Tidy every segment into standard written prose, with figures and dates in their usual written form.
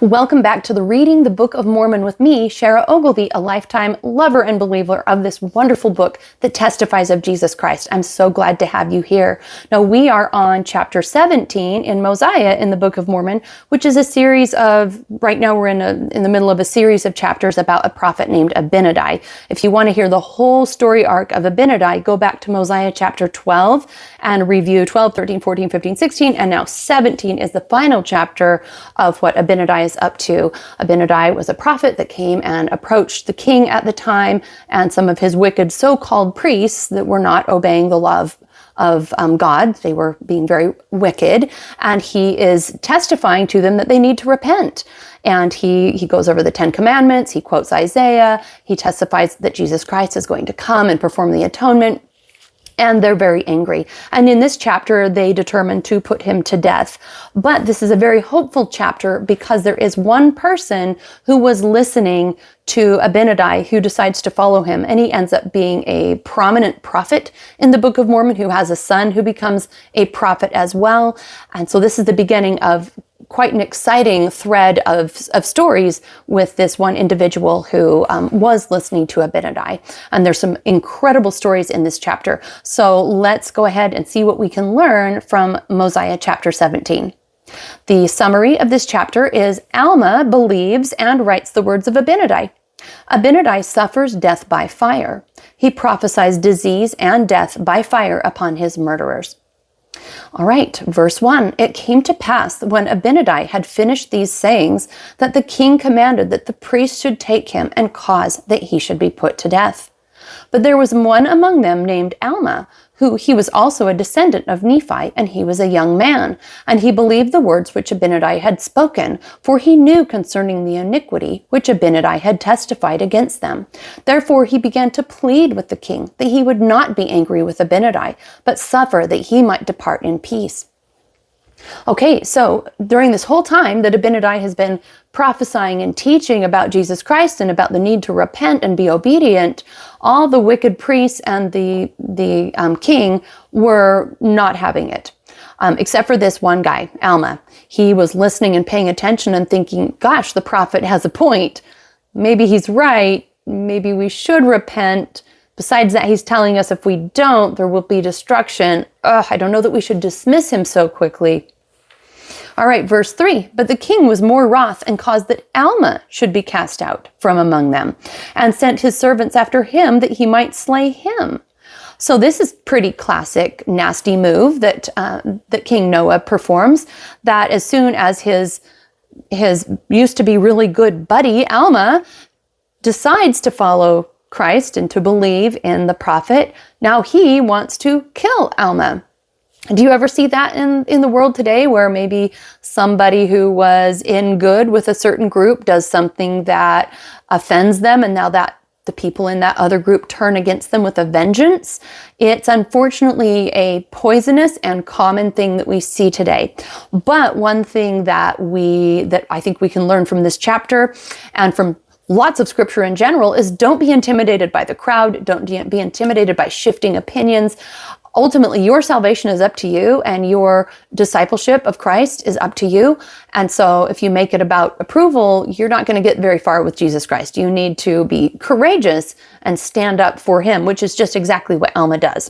Welcome back to the Reading the Book of Mormon with me, Shara Ogilvie, a lifetime lover and believer of this wonderful book that testifies of Jesus Christ. I'm so glad to have you here. Now, we are on chapter 17 in Mosiah in the Book of Mormon, which is a series of, right now we're in the middle of a series of chapters about a prophet named Abinadi. If you want to hear the whole story arc of Abinadi, go back to Mosiah Chapter 12 and review 12, 13, 14, 15, 16, and now 17 is the final chapter of what Abinadi is up to. Abinadi was a prophet that came and approached the king at the time and some of his wicked so-called priests that were not obeying the law of God. They were being very wicked, and he is testifying to them that they need to repent. And he goes over the 10 Commandments, he quotes Isaiah, he testifies that Jesus Christ is going to come and perform the atonement. And they're very angry. And in this chapter, they determine to put him to death. But this is a very hopeful chapter because there is one person who was listening to Abinadi who decides to follow him. And he ends up being a prominent prophet in the Book of Mormon who has a son who becomes a prophet as well. And so this is the beginning of quite an exciting thread of stories with this one individual who was listening to Abinadi. And there's some incredible stories in this chapter. So let's go ahead and see what we can learn from Mosiah Chapter 17. The summary of this chapter is Alma believes and writes the words of Abinadi. Abinadi suffers death by fire. He prophesies disease and death by fire upon his murderers. All right, verse 1. It came to pass when Abinadi had finished these sayings that the king commanded that the priest should take him and cause that he should be put to death. But there was one among them named Alma, who he was also a descendant of Nephi, and he was a young man. And he believed the words which Abinadi had spoken, for he knew concerning the iniquity which Abinadi had testified against them. Therefore he began to plead with the king that he would not be angry with Abinadi, but suffer that he might depart in peace. Okay, so during this whole time that Abinadi has been prophesying and teaching about Jesus Christ and about the need to repent and be obedient, all the wicked priests and the king were not having it, except for this one guy, Alma. He was listening and paying attention and thinking, gosh, the prophet has a point. Maybe he's right. Maybe we should repent. Besides that, he's telling us if we don't, there will be destruction. I don't know that we should dismiss him so quickly. All right, verse 3. But the king was more wroth and caused that Alma should be cast out from among them, and sent his servants after him that he might slay him. So this is pretty classic, nasty move that King Noah performs, that as soon as his used to be really good buddy, Alma, decides to follow Christ and to believe in the prophet, now he wants to kill Alma. Do you ever see that in the world today, where maybe somebody who was in good with a certain group does something that offends them, and now that the people in that other group turn against them with a vengeance? It's unfortunately a poisonous and common thing that we see today. But one thing that I think we can learn from this chapter and from lots of scripture in general is don't be intimidated by the crowd. Don't be intimidated by shifting opinions. Ultimately, your salvation is up to you, and your discipleship of Christ is up to you. And so if you make it about approval, you're not going to get very far with Jesus Christ. You need to be courageous and stand up for him, which is just exactly what Alma does.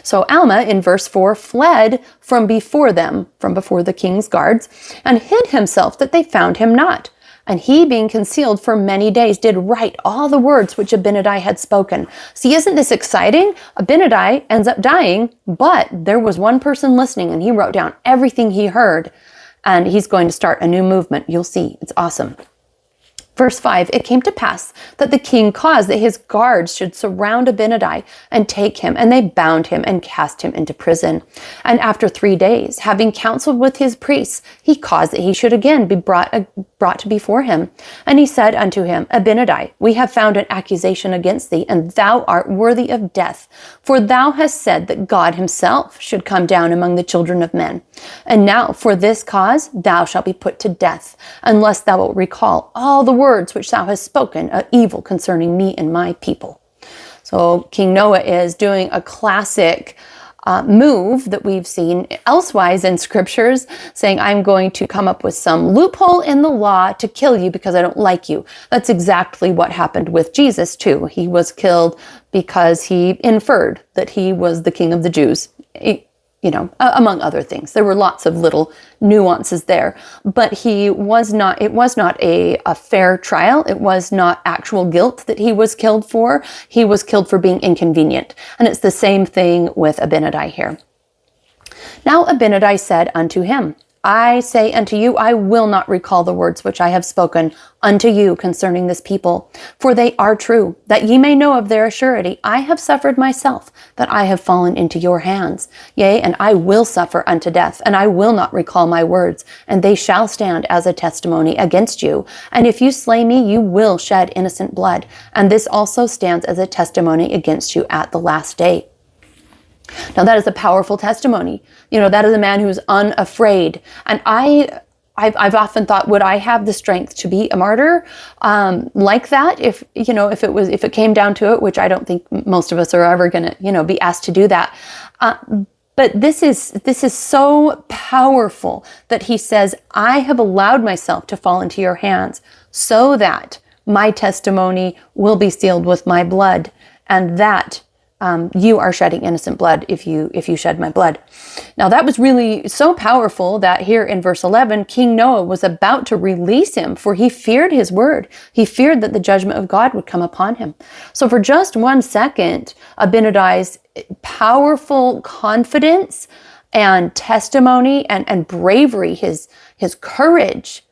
So Alma, in verse 4, fled from before them, from before the king's guards, and hid himself that they found him not. And he, being concealed for many days, did write all the words which Abinadi had spoken. See, isn't this exciting? Abinadi ends up dying, but there was one person listening, and he wrote down everything he heard. And he's going to start a new movement. You'll see. It's awesome. Verse 5, it came to pass that the king caused that his guards should surround Abinadi and take him, and they bound him and cast him into prison. And after 3 days, having counseled with his priests, he caused that he should again be brought before him. And he said unto him, Abinadi, we have found an accusation against thee, and thou art worthy of death. For thou hast said that God himself should come down among the children of men. And now for this cause thou shalt be put to death, unless thou wilt recall all the words which thou hast spoken of evil concerning me and my people. So King Noah is doing a classic move that we've seen elsewise in scriptures, saying, I'm going to come up with some loophole in the law to kill you because I don't like you. That's exactly what happened with Jesus too. He was killed because he inferred that he was the king of the Jews. Among other things. There were lots of little nuances there, but it was not a fair trial. It was not actual guilt that he was killed for. He was killed for being inconvenient. And it's the same thing with Abinadi here. Now Abinadi said unto him, I say unto you, I will not recall the words which I have spoken unto you concerning this people, for they are true, that ye may know of their surety. I have suffered myself, that I have fallen into your hands. Yea, and I will suffer unto death, and I will not recall my words, and they shall stand as a testimony against you. And if you slay me, you will shed innocent blood, and this also stands as a testimony against you at the last day. Now that is a powerful testimony. That is a man who is unafraid. And I've often thought, would I have the strength to be a martyr like that? If it came down to it, which I don't think most of us are ever going to, be asked to do that. But this is so powerful that he says, I have allowed myself to fall into your hands so that my testimony will be sealed with my blood, and that you are shedding innocent blood if you shed my blood. Now that was really so powerful that here in verse 11, King Noah was about to release him, for he feared his word. He feared that the judgment of God would come upon him. So for just 1 second, Abinadi's powerful confidence and testimony and bravery, his courage,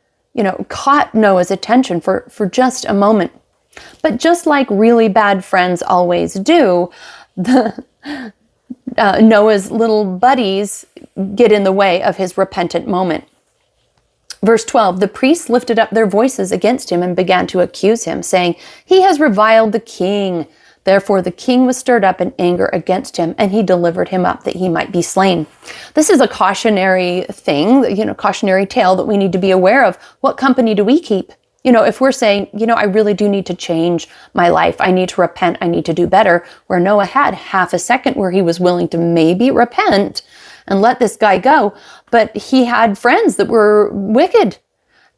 caught Noah's attention for just a moment. But just like really bad friends always do, Noah's little buddies get in the way of his repentant moment. Verse 12, the priests lifted up their voices against him and began to accuse him, saying, he has reviled the king. Therefore the king was stirred up in anger against him, and he delivered him up that he might be slain. This is a cautionary thing, cautionary tale that we need to be aware of. What company do we keep? If we're saying, I really do need to change my life, I need to repent, I need to do better, where Noah had half a second where he was willing to maybe repent and let this guy go, but he had friends that were wicked.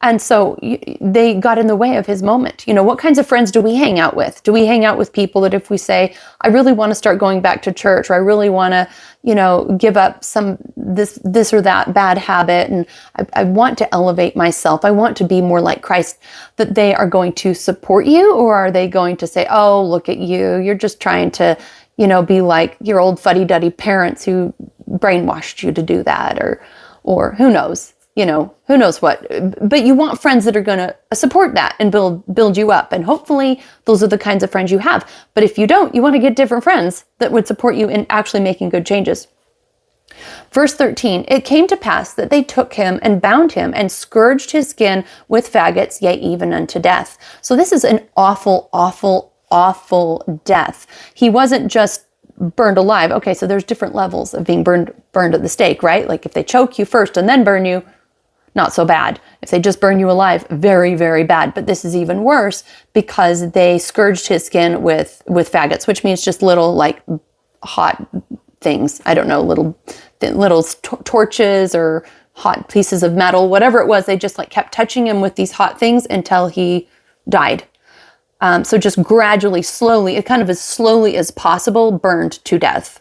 And so they got in the way of his moment. What kinds of friends do we hang out with? Do we hang out with people that if we say, I really want to start going back to church, or I really want to, give up this or that bad habit, and I want to elevate myself, I want to be more like Christ, that they are going to support you? Or are they going to say, oh, look at you, you're just trying to, be like your old fuddy-duddy parents who brainwashed you to do that, or who knows? Who knows what, but you want friends that are going to support that and build you up. And hopefully those are the kinds of friends you have. But if you don't, you want to get different friends that would support you in actually making good changes. Verse 13, it came to pass that they took him and bound him and scourged his skin with faggots, yea, even unto death. So this is an awful, awful, awful death. He wasn't just burned alive. Okay, so there's different levels of being burned at the stake, right? Like if they choke you first and then burn you, not so bad. If they just burn you alive, very, very bad. But this is even worse because they scourged his skin with faggots, which means just little like hot things. I don't know, little torches or hot pieces of metal, whatever it was. They just like kept touching him with these hot things until he died. So just gradually, slowly, kind of as slowly as possible, burned to death.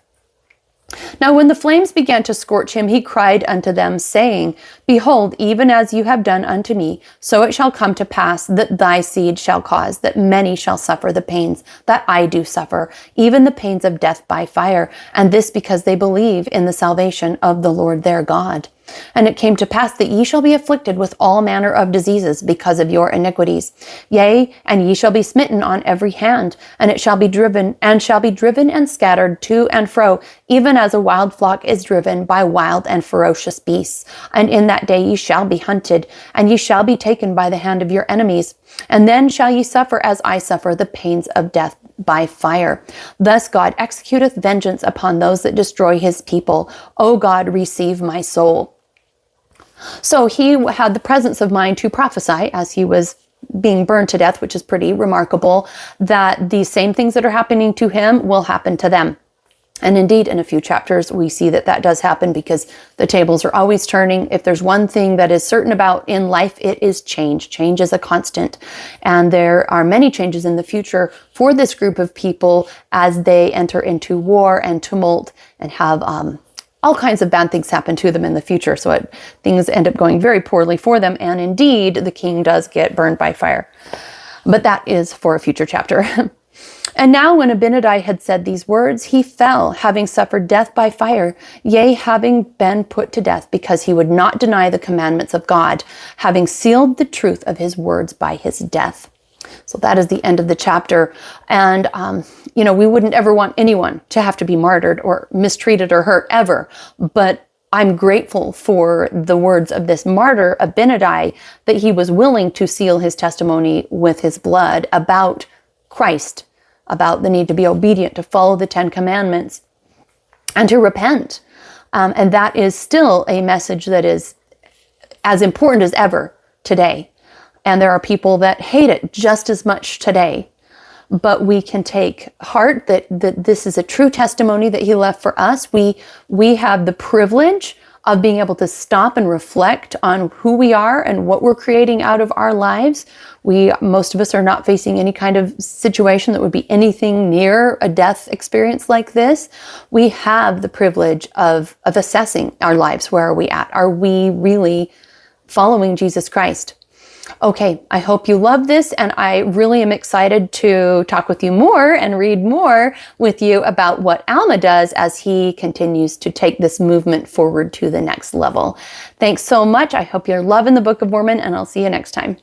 Now when the flames began to scorch him, he cried unto them, saying, behold, even as you have done unto me, so it shall come to pass that thy seed shall cause that many shall suffer the pains that I do suffer, even the pains of death by fire, and this because they believe in the salvation of the Lord their God. And it came to pass that ye shall be afflicted with all manner of diseases because of your iniquities. Yea, and ye shall be smitten on every hand, and it shall be driven and scattered to and fro, even as a wild flock is driven by wild and ferocious beasts. And in that day ye shall be hunted, and ye shall be taken by the hand of your enemies. And then shall ye suffer as I suffer the pains of death by fire. Thus God executeth vengeance upon those that destroy his people. O God, receive my soul. So he had the presence of mind to prophesy as he was being burned to death, which is pretty remarkable, that these same things that are happening to him will happen to them. And indeed, in a few chapters, we see that that does happen because the tables are always turning. If there's one thing that is certain about in life, it is change. Change is a constant. And there are many changes in the future for this group of people as they enter into war and tumult and have all kinds of bad things happen to them in the future. So things end up going very poorly for them. And indeed, the king does get burned by fire. But that is for a future chapter. And now when Abinadi had said these words, he fell, having suffered death by fire, yea, having been put to death, because he would not deny the commandments of God, having sealed the truth of his words by his death. So that is the end of the chapter. And, we wouldn't ever want anyone to have to be martyred or mistreated or hurt ever. But I'm grateful for the words of this martyr, Abinadi, that he was willing to seal his testimony with his blood about Christ, about the need to be obedient, to follow the 10 Commandments, and to repent. And that is still a message that is as important as ever today. And there are people that hate it just as much today. But we can take heart that this is a true testimony that he left for us. We have the privilege of being able to stop and reflect on who we are and what we're creating out of our lives. Most of us are not facing any kind of situation that would be anything near a death experience like this. We have the privilege of assessing our lives. Where are we at? Are we really following Jesus Christ? Okay, I hope you love this, and I really am excited to talk with you more and read more with you about what Alma does as he continues to take this movement forward to the next level. Thanks so much. I hope you're loving the Book of Mormon, and I'll see you next time.